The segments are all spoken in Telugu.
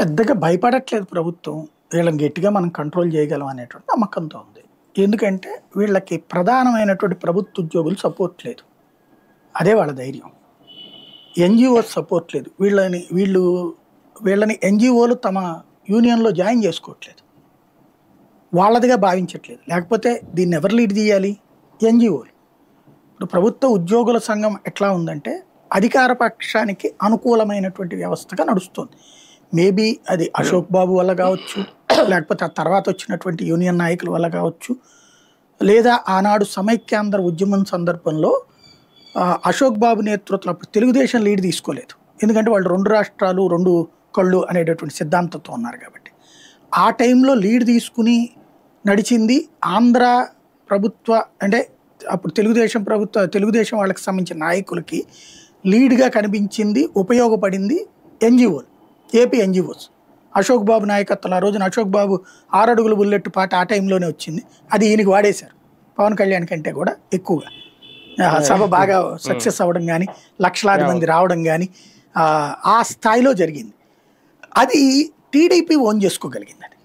పెద్దగా భయపడట్లేదు ప్రభుత్వం. వీళ్ళని గట్టిగా మనం కంట్రోల్ చేయగలం అనేటువంటి నమ్మకంతో ఉంది. ఎందుకంటే వీళ్ళకి ప్రధానమైనటువంటి ప్రభుత్వ ఉద్యోగులు సపోర్ట్ లేదు. అదే వాళ్ళ ధైర్యం. ఎన్‌జీఓస్ సపోర్ట్ లేదు. వీళ్ళని ఎన్‌జీఓలు తమ యూనియన్‌లో జాయిన్ చేసుకోవట్లేదు. వాళ్ళదిగా భావించట్లేదు. లేకపోతే దీన్ని ఎవరు లీడ్ తీయాలి? ఎన్‌జీఓలు. ఇప్పుడు ప్రభుత్వ ఉద్యోగుల సంఘం ఎట్లా ఉందంటే అధికార పక్షానికి అనుకూలమైనటువంటి వ్యవస్థగా నడుస్తుంది. మేబీ అది అశోక్ బాబు వల్ల కావచ్చు, లేకపోతే ఆ తర్వాత వచ్చినటువంటి యూనియన్ నాయకుల వల్ల కావచ్చు, లేదా ఆనాడు సమైక్యాంధ్ర ఉద్యమం సందర్భంలో అశోక్ బాబు నేతృత్వంలో అప్పుడు తెలుగుదేశం లీడ్ తీసుకోలేదు. ఎందుకంటే వాళ్ళు 2 రాష్ట్రాలు 2 కళ్ళు అనేటటువంటి సిద్ధాంతంతో ఉన్నారు కాబట్టి. ఆ టైంలో లీడ్ తీసుకుని నడిచింది ఆంధ్ర ప్రభుత్వ, అంటే అప్పుడు తెలుగుదేశం వాళ్ళకి సంబంధించిన నాయకులకి లీడ్గా కనిపించింది, ఉపయోగపడింది ఎన్‌జీఓలు, ఏపీ ఎన్‌జీఓస్. అశోక్ బాబు నాయకత్వంలో ఆ రోజున అశోక్ బాబు 6 అడుగుల బుల్లెట్ పాట ఆ టైంలోనే వచ్చింది. అది ఈయనకి వాడేశారు. పవన్ కళ్యాణ్ కంటే కూడా ఎక్కువగా. సభ బాగా సక్సెస్ అవ్వడం కానీ, లక్షలాది మంది రావడం కానీ ఆ స్థాయిలో జరిగింది. అది టీడీపీ ఓన్ చేసుకోగలిగింది. అది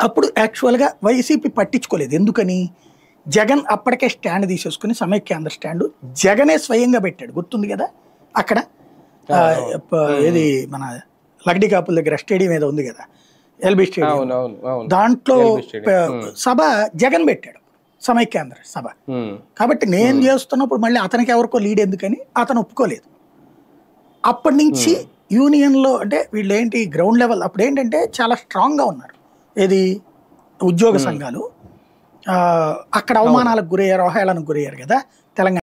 అప్పుడు యాక్చువల్గా వైసీపీ పట్టించుకోలేదు. ఎందుకని? జగన్ అప్పటికే స్టాండ్ తీసేసుకుని సమైక్యాంధ్ర స్టాండ్ జగనే స్వయంగా పెట్టాడు. గుర్తుంది కదా అక్కడ ఏది మన లగ్డి కాపుల దగ్గర స్టేడియం ఏదో ఉంది కదా, ఎల్బీ స్టేడియం. దాంట్లో సభ జగన్ పెట్టాడు, సమైక్యాంధ్ర సభ. కాబట్టి నేను చేస్తున్నప్పుడు మళ్ళీ అతనికి ఎవరికో లీడ్ ఎందుకని అతను ఒప్పుకోలేదు. అప్పటి నుంచి యూనియన్లో అంటే వీళ్ళు ఏంటి గ్రౌండ్ లెవెల్ అప్పుడు ఏంటంటే చాలా స్ట్రాంగ్గా ఉన్నారు. ఏది ఉద్యోగ సంఘాలు అక్కడ అవమానాలకు గురయ్యారు, అవహేళనకు గురయ్యారు కదా తెలంగాణ.